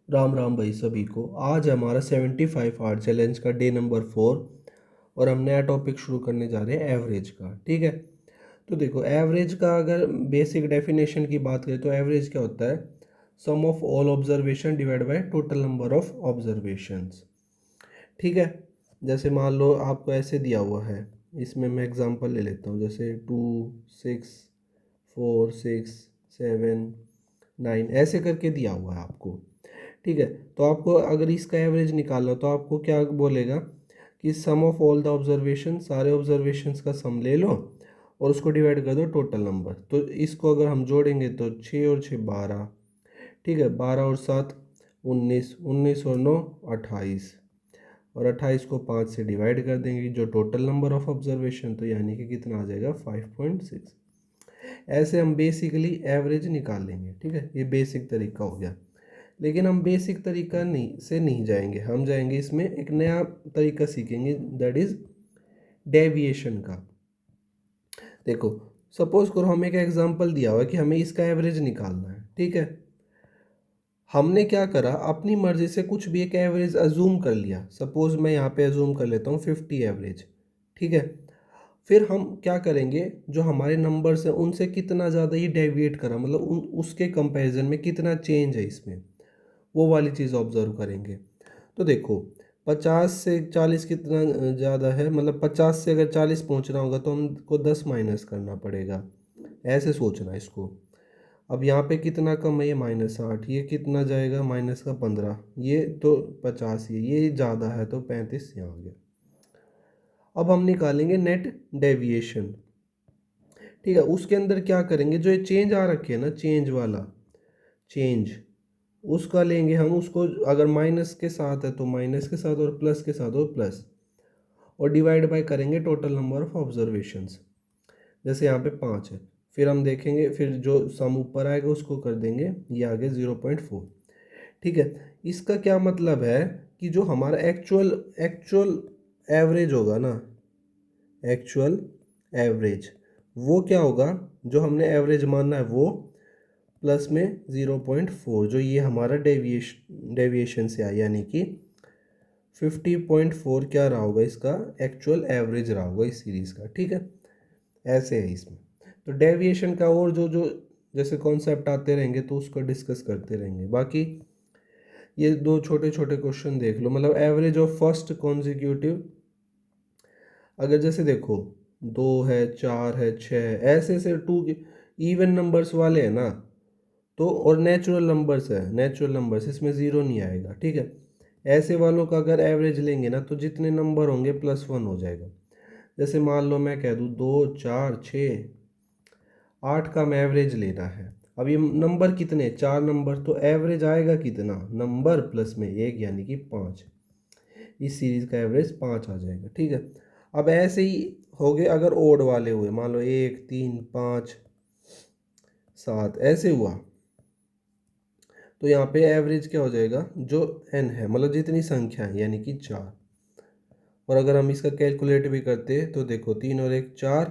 राम राम भाई सभी को। आज हमारा 75 आर्ट चैलेंज का डे नंबर 4 और हम नया टॉपिक शुरू करने जा रहे हैं एवरेज का। ठीक है, तो देखो एवरेज का अगर बेसिक डेफिनेशन की बात करें तो एवरेज क्या होता है? Sum of all observation divide by total number of observations. ठीक है, जैसे मान लो आपको ऐसे दिया हुआ है, इसमें मैं एग्जांपल ले लेता हूँ, जैसे 2, 6, 4, 6, 7, 9 ऐसे करके दिया हुआ है आपको। ठीक है, तो आपको अगर इसका एवरेज निकालना हो तो आपको क्या बोलेगा कि सम ऑफ ऑल द ऑब्जर्वेशन, सारे ऑब्जर्वेशंस का सम ले लो और उसको डिवाइड कर दो टोटल नंबर। तो इसको अगर हम जोड़ेंगे तो 6 और 6 12। ठीक है, 12 और 7 19, 19 और 9 28, और 28 को 5 से डिवाइड कर देंगे जो टोटल नंबर ऑफ ऑब्जर्वेशन, तो यानी कि कितना आ जाएगा 5.6। ऐसे हम बेसिकली एवरेज निकाल लेंगे। ठीक है, ये बेसिक तरीका हो गया। लेकिन हम बेसिक तरीका नहीं जाएंगे, हम जाएंगे इसमें एक नया तरीका सीखेंगे, दैट इज डेविएशन का। देखो, सपोज करो हमें एक एग्जांपल दिया हुआ है कि हमें इसका एवरेज निकालना है। ठीक है, हमने क्या करा, अपनी मर्जी से कुछ भी एक एवरेज अजूम कर लिया। सपोज मैं यहाँ पे अजूम कर लेता हूँ 50 एवरेज। ठीक है, फिर हम क्या करेंगे, जो हमारे नंबर्स हैं उनसे कितना ज़्यादा ये डेविएट करा, मतलब उसके कंपैरिजन में कितना चेंज है इसमें, वो वाली चीज़ ऑब्जर्व करेंगे। तो देखो, 50 से 40 कितना ज़्यादा है, मतलब 50 से अगर 40 पहुंचना होगा तो हमको 10 माइनस करना पड़ेगा, ऐसे सोचना इसको। अब यहाँ पे कितना कम है, ये -8, ये कितना जाएगा -15, ये तो 50 ही है, ये ज़्यादा है तो 35 यहाँ आ गया। अब हम निकालेंगे नेट डेविएशन। ठीक है, उसके अंदर क्या करेंगे, जो ये चेंज आ रखे है ना, चेंज वाला चेंज, उसका लेंगे हम उसको। अगर माइनस के साथ है तो माइनस के साथ, और प्लस के साथ हो प्लस, और डिवाइड बाय करेंगे टोटल नंबर ऑफ ऑब्जर्वेशंस। जैसे यहाँ पे 5 है, फिर हम देखेंगे, फिर जो सम ऊपर आएगा उसको कर देंगे, ये आगे 0.4। ठीक है, इसका क्या मतलब है कि जो हमारा एक्चुअल एक्चुअल एवरेज होगा ना, एक्चुअल एवरेज, वो क्या होगा, जो हमने एवरेज मानना है वो प्लस में 0.4, जो ये हमारा डेविएशन से आया, यानी कि 50.4 क्या रहा होगा, इसका एक्चुअल एवरेज रहा होगा इस सीरीज़ का। ठीक है, ऐसे है इसमें। तो डेविएशन का और जो जो जैसे कॉन्सेप्ट आते रहेंगे तो उसको डिस्कस करते रहेंगे। बाकी ये दो छोटे छोटे क्वेश्चन देख लो, मतलब एवरेज ऑफ फर्स्ट कॉन्जिक्यूटिव। अगर जैसे देखो 2 है, 4 है, 6, ऐसे ऐसे टू इवन नंबर्स वाले हैं ना, तो और नेचुरल नंबर्स है, नेचुरल नंबर्स इसमें ज़ीरो नहीं आएगा। ठीक है, ऐसे वालों का अगर एवरेज लेंगे ना तो जितने नंबर होंगे +1 हो जाएगा। जैसे मान लो मैं कह दूँ 2, 4, 6, 8 का मैं एवरेज लेना है। अब ये नंबर कितने, 4 नंबर, तो एवरेज आएगा कितना, नंबर प्लस में 1 यानी कि 5। इस सीरीज़ का एवरेज 5 आ जाएगा। ठीक है, अब ऐसे ही हो गए अगर ओड वाले हुए, मान लो 1, 3, 5, 7 ऐसे हुआ, तो यहाँ पे एवरेज क्या हो जाएगा, जो n है, मतलब जितनी संख्या है यानी कि 4। और अगर हम इसका कैलकुलेट भी करते हैं तो देखो 3 और 1 4,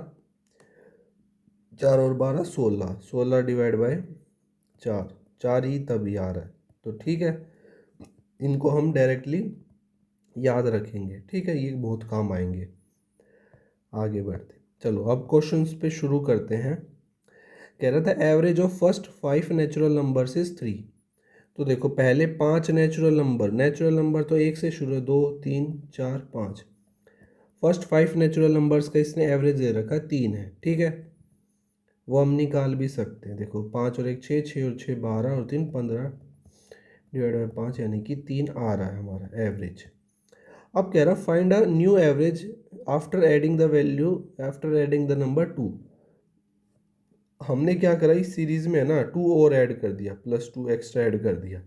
4 और 12 16, 16 डिवाइड बाय 4, 4 ही तभी आ रहा है। तो ठीक है, इनको हम डायरेक्टली याद रखेंगे। ठीक है, ये बहुत काम आएंगे। आगे बढ़ते, चलो अब क्वेश्चंस पे शुरू करते हैं। कह रहा था average of first 5 natural numbers is 3। तो देखो पहले 5 नेचुरल नंबर तो एक से शुरू है, 2, 3, 4, 5। फर्स्ट 5 नेचुरल नंबर्स का इसने एवरेज दे रखा है 3 है। ठीक है, वो हम निकाल भी सकते हैं। देखो 5 और 1 6, 6 और 6 12 और 3 15 डिवाइड बाई 5, यानी कि 3 आ रहा है हमारा एवरेज। अब कह रहा find a new average after adding the value, after adding the number 2। हमने क्या करा, इस सीरीज में है ना 2 और ऐड कर दिया, +2 एक्स्ट्रा ऐड कर दिया,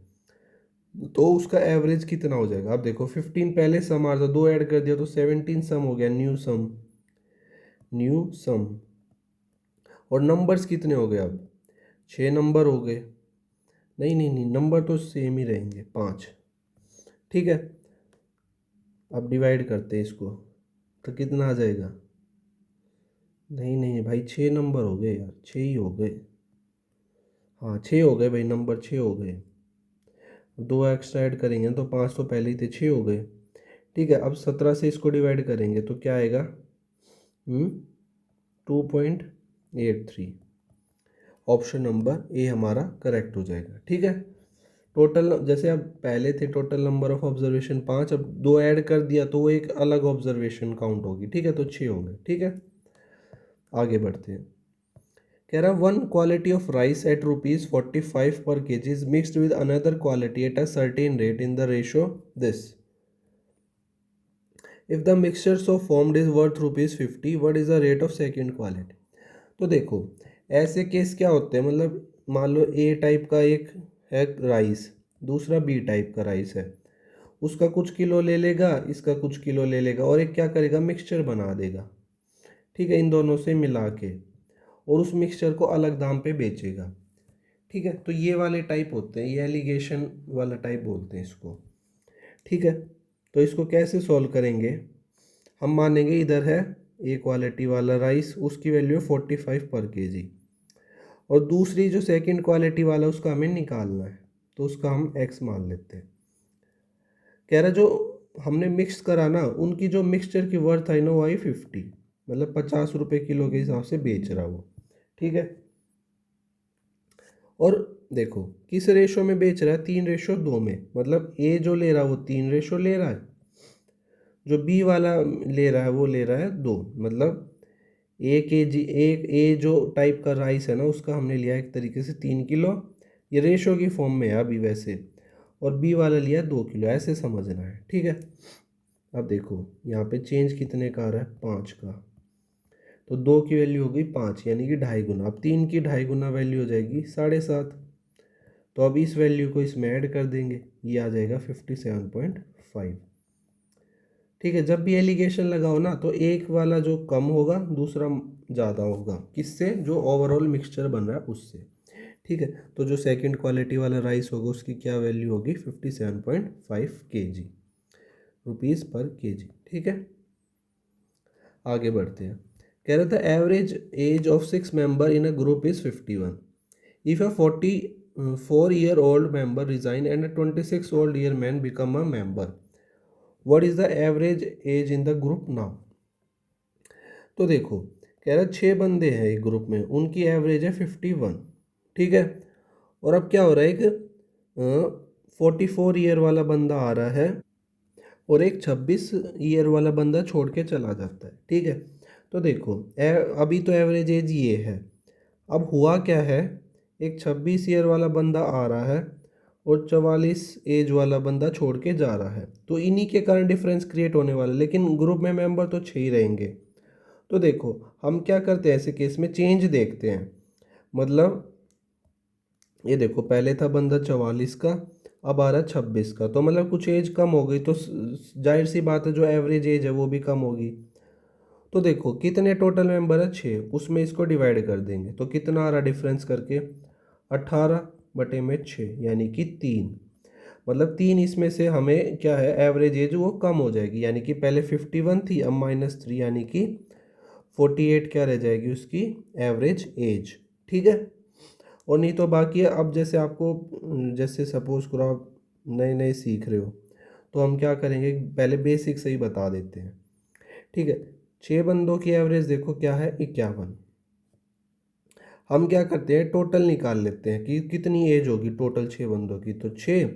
तो उसका एवरेज कितना हो जाएगा। अब देखो 15 पहले सम आ रहा था, 2 ऐड कर दिया तो 17 सम हो गया, न्यू सम, न्यू सम। और नंबर्स कितने हो गए, अब 6 नंबर हो गए। नहीं नहीं नहीं, नंबर तो सेम ही रहेंगे, 5। ठीक है, अब डिवाइड करते हैं इसको, तो कितना आ जाएगा, नहीं नहीं भाई 6 नंबर हो गए यार, 6 ही हो गए। हाँ 6 हो गए भाई, नंबर 6 हो गए। 2 एक्स्ट्रा ऐड करेंगे तो 5 तो पहले ही थे, 6 हो गए। ठीक है, अब 17 से इसको डिवाइड करेंगे तो क्या आएगा 2.83। ऑप्शन नंबर ए हमारा करेक्ट हो जाएगा। ठीक है, टोटल जैसे अब पहले थे टोटल नंबर ऑफ ऑब्जर्वेशन 5, अब 2 ऐड कर दिया तो वो एक अलग ऑब्जर्वेशन काउंट होगी। ठीक है, तो 6 हो गए। ठीक है, आगे बढ़ते हैं। कह रहा 1 क्वालिटी ऑफ राइस एट ₹45 पर kg is mixed with another quality at a certain rate in the ratio this. If the mixtures of formed is worth ₹50, what is the rate of second quality. तो देखो ऐसे case क्या होते हैं, मतलब मान लो ए type का एक है राइस, दूसरा बी टाइप का राइस है, उसका कुछ किलो ले लेगा, इसका कुछ किलो ले लेगा और एक क्या करेगा मिक्सचर बना देगा। ठीक है, इन दोनों से मिला के और उस मिक्सचर को अलग दाम पे बेचेगा। ठीक है, तो ये वाले टाइप होते हैं, ये एलिगेशन वाला टाइप बोलते हैं इसको। ठीक है, तो इसको कैसे सॉल्व करेंगे, हम मानेंगे इधर है ए क्वालिटी वाला राइस, उसकी वैल्यू है 45 पर kg, और दूसरी जो सेकंड क्वालिटी वाला उसका हमें निकालना है, तो उसका हम एक्स मान लेते हैं। कह रहा जो हमने मिक्स करा ना, उनकी जो मिक्सचर की वर्थ है ना वो आई 50, मतलब 50 रुपये किलो के हिसाब से बेच रहा वो। ठीक है, और देखो किस रेशो में बेच रहा है, 3:2 में, मतलब ए जो ले रहा है वो 3 ले रहा है, जो बी वाला ले रहा है वो ले रहा है 2, मतलब ए के जी एक ए जो टाइप का राइस है ना उसका हमने लिया एक तरीके से 3 किलो, ये रेशो की फॉर्म में है अभी वैसे, और बी वाला लिया 2 किलो, ऐसे समझना है। ठीक है, अब देखो यहाँ पे चेंज कितने का आ रहा है 5 का, तो 2 की वैल्यू हो गई 5 यानी कि 2.5 गुना, अब 3 की 2.5 गुना वैल्यू हो जाएगी 7.5, तो अब इस वैल्यू को इसमें ऐड कर देंगे, ये आ जाएगा 57.5। ठीक है, जब भी एलिगेशन लगाओ ना तो एक वाला जो कम होगा दूसरा ज़्यादा होगा, किससे, जो ओवरऑल मिक्सचर बन रहा है उससे। ठीक है, तो जो सेकंड क्वालिटी वाला राइस होगा उसकी क्या वैल्यू होगी 57.5 kg रुपीज़ पर kg। ठीक है, आगे बढ़ते हैं। कह रहा था average age of 6 member in a group is 51। If a 44-year-old member resign and a 26-year man become a member, what is the average age in the group now। तो देखो कह रहा 6 बंदे हैं एक ग्रुप में, उनकी एवरेज है 51। ठीक है, और अब क्या हो रहा है, एक 44 ईयर वाला बंदा आ रहा है और एक 26 ईयर वाला बंदा छोड़ के चला जाता है। ठीक है, तो देखो अभी तो एवरेज एज ये है, अब हुआ क्या है, एक 26 ईयर वाला बंदा आ रहा है और 44 एज वाला बंदा छोड़ के जा रहा है, तो इन्हीं के कारण डिफरेंस क्रिएट होने वाला है, लेकिन ग्रुप में मेंबर तो 6 ही रहेंगे। तो देखो हम क्या करते हैं ऐसे केस में, चेंज देखते हैं, मतलब ये देखो पहले था बंदा 44 का, अब आ रहा है 26 का, तो मतलब कुछ एज कम हो गई, तो जाहिर सी बात है जो एवरेज एज है वो भी कम होगी। तो देखो कितने टोटल मेंबर है 6, उसमें इसको डिवाइड कर देंगे तो कितना आ रहा डिफरेंस करके 18/6 यानी कि 3, मतलब 3 इसमें से हमें क्या है एवरेज एज वो कम हो जाएगी, यानी कि पहले 51 थी अब -3 यानी कि 48 क्या रह जाएगी उसकी एवरेज एज। ठीक है, और नहीं तो बाकी है, अब जैसे आपको जैसे सपोज करो आप नए नए सीख रहे हो तो हम क्या करेंगे पहले बेसिक से ही बता देते हैं। ठीक है, 6 बंदों की एवरेज देखो क्या है 51, हम क्या करते हैं टोटल निकाल लेते हैं कि कितनी एज होगी टोटल 6 बंदों की, तो 6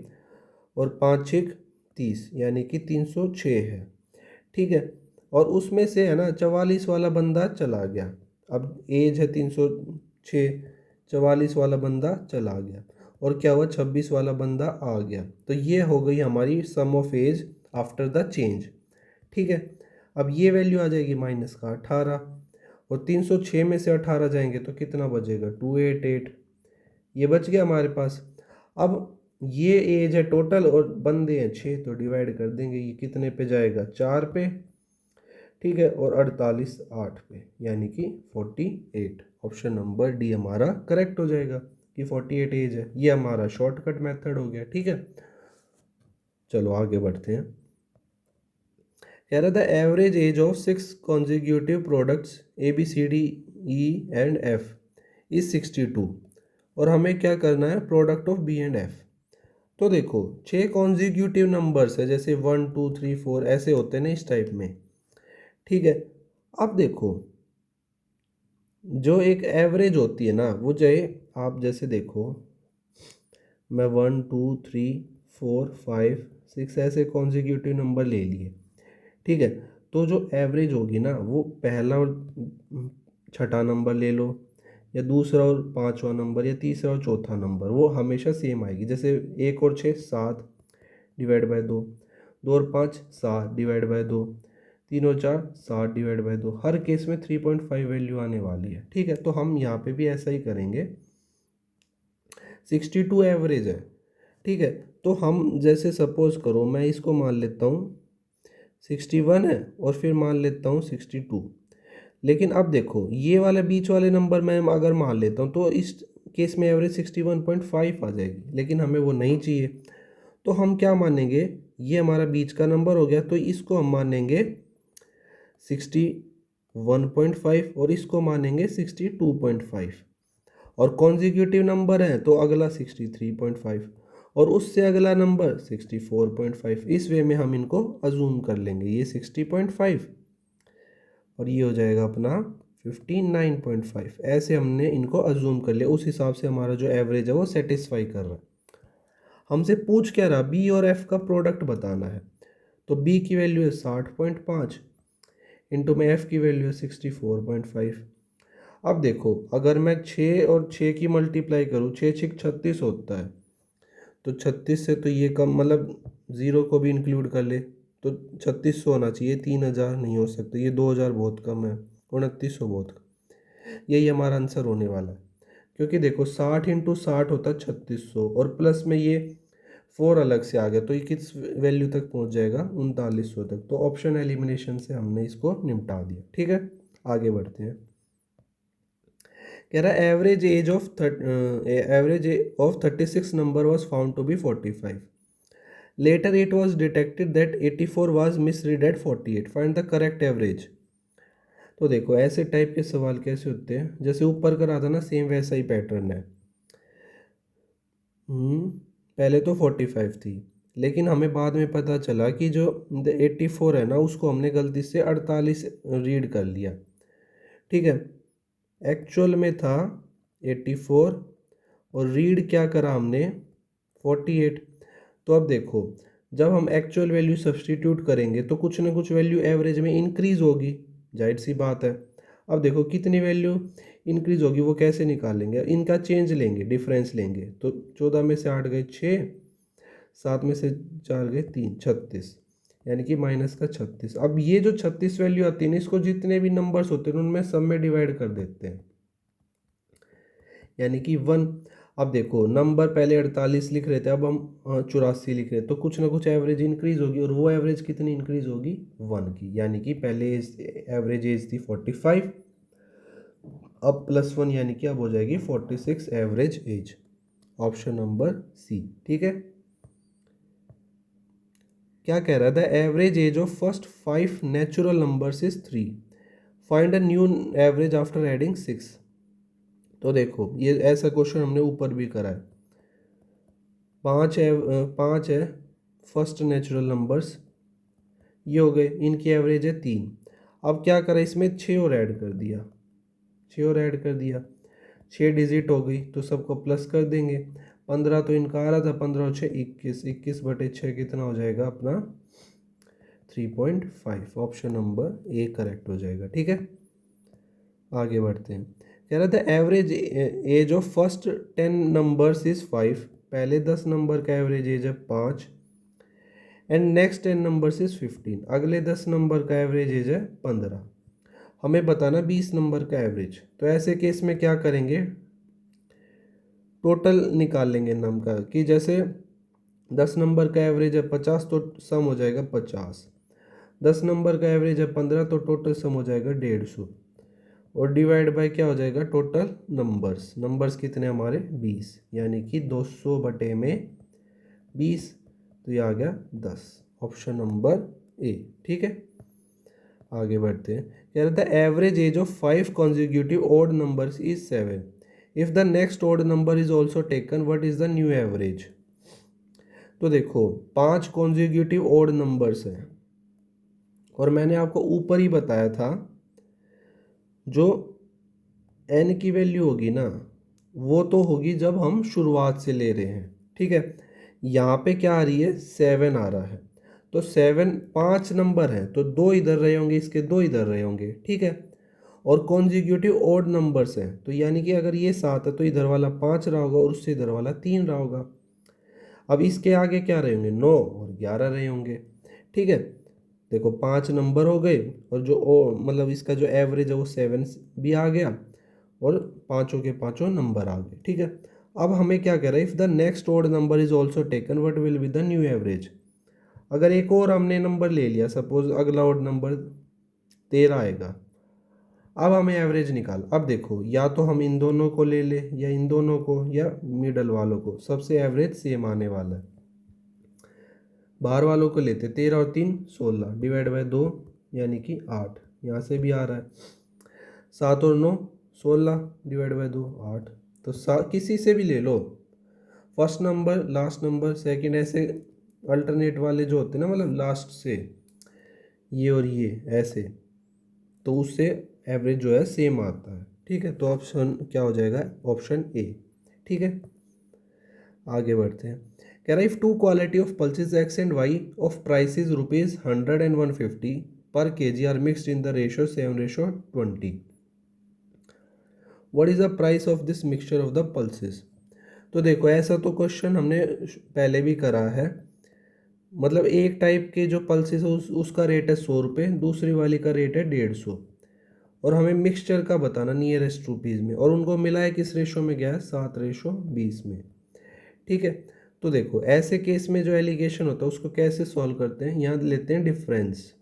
और 5×6 30 यानी कि 306 है। ठीक है, और उसमें से है ना 44 वाला बंदा चला गया, अब एज है 306, 44 वाला बंदा चला गया और क्या हुआ 26 वाला बंदा आ गया, तो ये हो गई हमारी sum of age after the change. ठीक है, अब ये वैल्यू आ जाएगी माइनस का 18, और 306 में से 18 जाएंगे तो कितना बचेगा 288, ये बच गया हमारे पास। अब ये एज है टोटल और बंदे हैं 6, तो डिवाइड कर देंगे, ये कितने पे जाएगा 4 पे। ठीक है, और 48 8 पे यानी कि 48, ऑप्शन नंबर डी हमारा करेक्ट हो जाएगा कि 48 एज है, ये हमारा शॉर्टकट मेथड हो गया। ठीक है, चलो आगे बढ़ते हैं। कह रहा था average age of 6 consecutive products ABCDE and F is 62, और हमें क्या करना है product of B and F। तो देखो 6 कॉन्जिक्यूटिव नंबर्स है, जैसे 1 2 3 4 ऐसे होते हैं ना इस टाइप में, ठीक है। अब देखो जो एक एवरेज होती है ना, वो चाहे आप जैसे देखो, मैं 1 2 3 4 5 6 ऐसे कॉन्जिक्यूटिव नंबर ले लिए, ठीक है। तो जो एवरेज होगी ना, वो पहला और छठा नंबर ले लो, या दूसरा और पांचवा नंबर, या तीसरा और चौथा नंबर, वो हमेशा सेम आएगी। जैसे 1 और 6 7 डिवाइड बाय 2, 2 और 5 7 डिवाइड बाय 2, 3 और 4 7 डिवाइड बाय 2, हर केस में 3.5 वैल्यू आने वाली है, ठीक है। तो हम यहाँ पे भी ऐसा ही करेंगे। 62 एवरेज है, ठीक है। तो हम जैसे सपोज करो मैं इसको मान लेता हूँ 61 है, और फिर मान लेता हूँ 62। लेकिन अब देखो ये वाला बीच वाले नंबर मैं अगर मान लेता हूँ तो इस केस में एवरेज 61.5 आ जाएगी, लेकिन हमें वो नहीं चाहिए। तो हम क्या मानेंगे, ये हमारा बीच का नंबर हो गया, तो इसको हम मानेंगे 61.5 और इसको मानेंगे 62.5। और कॉन्जिक्यूटिव नंबर है तो अगला 63.5 और उससे अगला नंबर 64.5। इस वे में हम इनको अजूम कर लेंगे, ये 60.5 और ये हो जाएगा अपना 59.5। ऐसे हमने इनको अजूम कर लिया, उस हिसाब से हमारा जो एवरेज है वो सेटिस्फाई कर रहा है। हमसे पूछ क्या रहा, बी और एफ का प्रोडक्ट बताना है। तो बी की वैल्यू है 60.5 इंटू में एफ की वैल्यू है 64.5। अब देखो अगर मैं 6 और 6 की मल्टीप्लाई करूँ, 6 6 36 होता है, तो 36 से तो ये कम, मतलब ज़ीरो को भी इंक्लूड कर ले तो 3600 होना चाहिए, 3000 नहीं हो सकता, ये 2000 बहुत कम है, 2900 बहुत कम। यही हमारा आंसर होने वाला है, क्योंकि देखो 60 इंटू 60 होता है 3600, और प्लस में ये 4 अलग से आ गया, तो ये किस वैल्यू तक पहुंच जाएगा, 3900 तक। तो ऑप्शन एलिमिनेशन से हमने इसको निपटा दिया, ठीक है। आगे बढ़ते हैं। कह रहा है average of 36 number was found to be 45। Later it was detected that 84 was misread at 48, find the correct average. तो देखो ऐसे टाइप के सवाल कैसे होते हैं, जैसे ऊपर करा था ना, सेम वैसा ही पैटर्न है। पहले तो 45 थी, लेकिन हमें बाद में पता चला कि जो 84 है ना, उसको हमने गलती से 48 रीड कर लिया, ठीक है। एक्चुअल में था 84 और रीड क्या करा हमने 48। तो अब देखो जब हम एक्चुअल वैल्यू सब्सटीट्यूट करेंगे तो कुछ ना कुछ वैल्यू एवरेज में इंक्रीज होगी, जाहिर सी बात है। अब देखो कितनी वैल्यू इंक्रीज होगी वो कैसे निकालेंगे, इनका चेंज लेंगे, डिफरेंस लेंगे। तो 14 में से 8 गए 6, 7 में से 4 गए 3, 36, यानी कि माइनस का 36। अब ये जो 36 वैल्यू आती है ना, इसको जितने भी नंबर्स होते हैं उनमें सब में डिवाइड कर देते हैं, यानी कि 1। अब देखो नंबर पहले 48 लिख रहे थे, अब हम 84 लिख रहे हैं, तो कुछ ना कुछ एवरेज इंक्रीज होगी, और वो एवरेज कितनी इंक्रीज होगी 1 की, यानी कि पहले एवरेज एज थी 45, अब +1 यानी कि अब हो जाएगी 46 average age. Option number C, ठीक है। क्या कह रहा था, average age of first 5 natural numbers is 3, find a new average after adding 6। तो देखो ये ऐसा क्वेश्चन हमने ऊपर भी करा है। 5 है फर्स्ट नेचुरल नंबर्स, ये हो गए, इनकी एवरेज है 3। अब क्या करा, इसमें 6 और ऐड कर दिया, 6 और ऐड कर दिया, 6 डिजिट हो गई, तो सबको प्लस कर देंगे। 15 तो इनका आ रहा था, 15 और 6 21, 21/6 कितना हो जाएगा अपना 3.5। ऑप्शन नंबर ए करेक्ट हो जाएगा, ठीक है। आगे बढ़ते हैं। कह रहा था average age of first 10 numbers is 5, पहले 10 नंबर का एवरेज एज है 5, एंड नेक्स्ट 10 नंबर्स इज 15, अगले 10 नंबर का एवरेज एज है 15। हमें बताना 20 नंबर का एवरेज। तो ऐसे केस में क्या करेंगे, टोटल निकाल लेंगे नंबर का, कि जैसे 10 नंबर का एवरेज है 50, तो सम हो जाएगा 50। 10 नंबर का एवरेज है 15, तो टोटल सम हो जाएगा 150, और डिवाइड बाय क्या हो जाएगा, टोटल नंबर्स। नंबर्स कितने हमारे 20, यानी कि 200 बटे में 20, तो ये आ गया 10। ऑप्शन नंबर ए, ठीक है। आगे बढ़ते हैं। कह रहा था average age of 5 consecutive odd numbers is 7, if the next odd number is also taken what is the new average. तो देखो 5 कॉन्जिक्यूटिव ओड नंबर्स हैं और मैंने आपको ऊपर ही बताया था जो n की वैल्यू होगी ना वो तो होगी जब हम शुरुआत से ले रहे हैं, ठीक है। यहाँ पे क्या आ रही है, 7 आ रहा है, तो 7 5 नंबर हैं तो 2 इधर रहे होंगे, इसके 2 इधर रहे होंगे, ठीक है। और कॉन्जिक्यूटिव ओड नंबर्स हैं तो यानी कि अगर ये 7 है तो इधर वाला 5 रहा होगा और उससे इधर वाला 3 रहा होगा। अब इसके आगे क्या रहे होंगे, 9 और 11 रहे होंगे, ठीक है। देखो 5 नंबर हो गए और जो मतलब इसका जो एवरेज है वो 7 भी आ गया और पांचों के पांचों नंबर आ गए, ठीक है। अब हमें क्या कह रहा है, if the next odd number is also taken what will be the new average. अगर एक और हमने नंबर ले लिया, सपोज अगला ओड नंबर 13 आएगा, अब हमें एवरेज निकाल। अब देखो या तो हम इन दोनों को ले ले या इन दोनों को या मिडल वालों को, सबसे एवरेज सेम आने वाला है। बाहर वालों को लेते 13 और 3 16 डिवाइड बाय 2 यानी कि 8, यहाँ से भी आ रहा है। 7 और 9 16 डिवाइड बाय 2 8। तो किसी से भी ले लो, first number last number second, ऐसे अल्टरनेट वाले जो होते हैं ना, मतलब लास्ट से ये और ये ऐसे, तो उससे एवरेज जो है सेम आता है, ठीक है। तो ऑप्शन क्या हो जाएगा, ऑप्शन ए, ठीक है। आगे बढ़ते हैं। कह रहा है if two quality of pulses X and Y of prices rupees 100 and 150 per KG are mixed in the ratio 7:20, what is the price of this mixture of the pulses. तो देखो ऐसा तो क्वेश्चन हमने पहले भी करा है, मतलब एक टाइप के जो पल्सेस है उसका रेट है 100 रुपये, दूसरी वाली का रेट है 150, और हमें मिक्सचर का बताना नियरेस्ट रुपीज़ में, और उनको मिला है किस रेशो में गया है, 7:20 में, ठीक है। तो देखो ऐसे केस में जो एलिगेशन होता है उसको कैसे सॉल्व करते हैं, यहाँ लेते हैं डिफरेंस,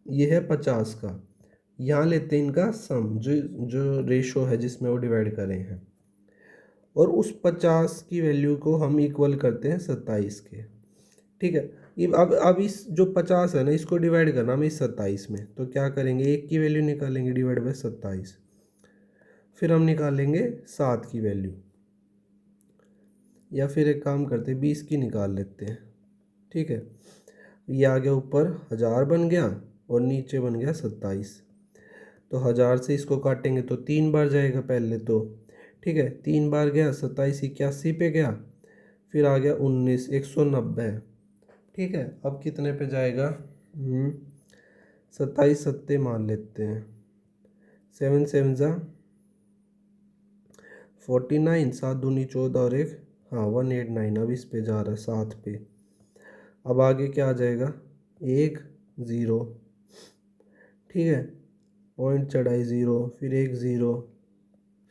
ये है 50 का, यहाँ लेते हैं इनका सम जो जो रेशो है जिसमें वो डिवाइड कर रहे हैं, और उस 50 की वैल्यू को हम इक्वल करते हैं 27 के, ठीक है। अब इस जो 50 है ना इसको डिवाइड करना हमें इस 27 में, तो क्या करेंगे, एक की वैल्यू निकालेंगे डिवाइड बाय 27, फिर हम निकालेंगे 7 की वैल्यू, या फिर एक काम करते हैं 20 की निकाल लेते हैं, ठीक है। ये आ गया ऊपर 1000 बन गया और नीचे बन गया 27, तो 1000 से इसको काटेंगे तो 3 बार जाएगा पहले तो, ठीक है। 3 बार गया 27 81 पे गया, फिर आ गया 19 190, ठीक है। अब कितने पे जाएगा, 27 सत्ते मान लेते हैं, 7 7 जा 49, 7 दूनी 14 और एक, हाँ 189, अब इस पे जा रहा है 7 पे। अब आगे क्या आ जाएगा, 1 0, ठीक है, पॉइंट चढ़ाई 0, फिर 1 0,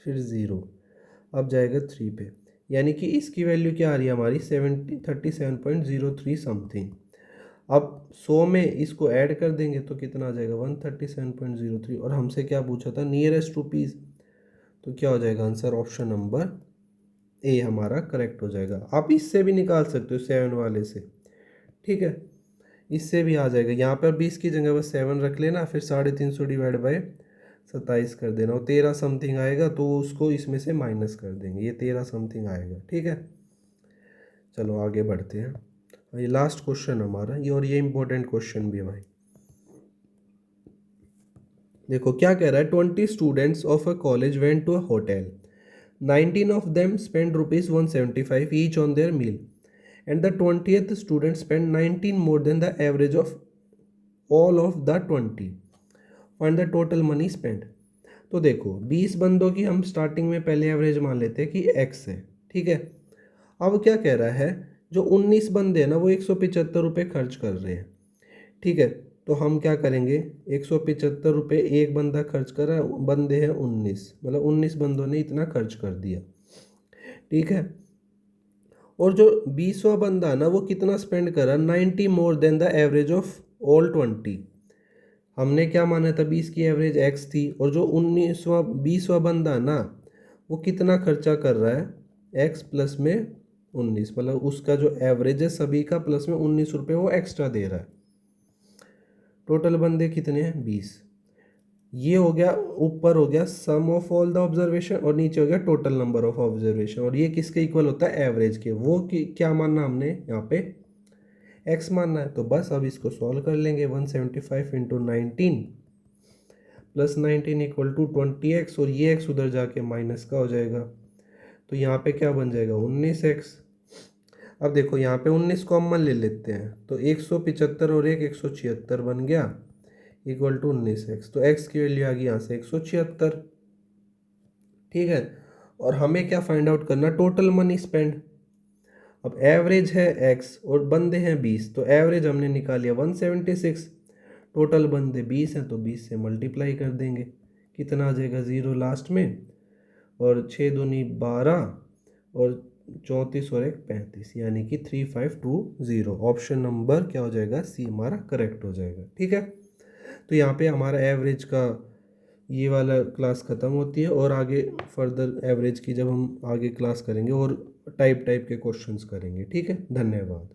फिर 0, अब जाएगा 3 पे, यानी कि इसकी वैल्यू क्या आ रही है हमारी 37.03 समथिंग। अब 100 में इसको ऐड कर देंगे तो कितना आ जाएगा 137.03, और हमसे क्या पूछा था, नियरेस्ट रुपीज़, तो क्या हो जाएगा आंसर, ऑप्शन नंबर ए हमारा करेक्ट हो जाएगा। आप इससे भी निकाल सकते हो 7 वाले से, ठीक है, इससे भी आ जाएगा। यहाँ पर 20 की जगह बस 7 रख लेना, फिर 350 डिवाइड बाय 27 कर देना, और 13 समथिंग आएगा तो उसको इसमें से माइनस कर देंगे, ये 13 समथिंग आएगा, ठीक है। चलो आगे बढ़ते हैं, ये लास्ट क्वेश्चन हमारा ये, और ये इंपॉर्टेंट क्वेश्चन भी है भाई। देखो क्या कह रहा है, 20 students of a college went to a hotel, 19 of them spent rupees 175 each on their meal, and the 20th student spent 19 more than the average of all of the 20. Find the total money spent. तो देखो 20 बंदों की हम starting में पहले average मान लेते हैं कि x है, ठीक है। अब क्या कह रहा है, जो 19 बंदे हैं ना वो 175 रुपये खर्च कर रहे हैं, ठीक है। तो हम क्या करेंगे, 175 रुपये एक बंदा खर्च कर रहा है, बंदे हैं 19, मतलब 19 बंदों ने इतना खर्च कर दिया, ठीक है। और जो 20वां बंदा ना वो कितना स्पेंड कर रहा है, 90 more than the average of all 20। हमने क्या माना था, 20 की एवरेज x थी, और जो 20वां बंदा ना वो कितना खर्चा कर रहा है, x प्लस में 19, मतलब उसका जो एवरेज है सभी का प्लस में 19 रुपये वो एक्स्ट्रा दे रहा है। टोटल बंदे कितने हैं, 20। ये हो गया, ऊपर हो गया सम ऑफ ऑल द ऑब्जर्वेशन और नीचे हो गया टोटल नंबर ऑफ ऑब्जर्वेशन, और ये किसके इक्वल होता है, एवरेज के। वो क्या मानना हमने यहाँ पे, x मानना है। तो बस अब इसको सॉल्व कर लेंगे। 175 into 19 plus 19 equal to 20x, और ये x उधर जाके माइनस का हो जाएगा, तो यहाँ पे क्या बन जाएगा 19x। अब देखो यहाँ पे 19 कॉमन ले लेते हैं, तो 175 और 176 बन गया इक्वल टू 19x। तो x की वैल्यू आ गई यहाँ से 176, ठीक है। और हमें क्या फाइंड आउट करना, टोटल मनी स्पेंड। अब एवरेज है x और बंदे हैं 20, तो एवरेज हमने निकाल लिया 176, टोटल बंदे 20 हैं, तो 20 से मल्टीप्लाई कर देंगे, कितना आ जाएगा 0 लास्ट में, और 6 दूनी 12 और 34 और 1 35, यानी कि 3520। ऑप्शन नंबर क्या हो जाएगा, सी हमारा करेक्ट हो जाएगा, ठीक है। तो यहाँ पे हमारा एवरेज का ये वाला क्लास ख़त्म होती है, और आगे फर्दर एवरेज की जब हम आगे क्लास करेंगे और टाइप के क्वेश्चंस करेंगे, ठीक है। धन्यवाद।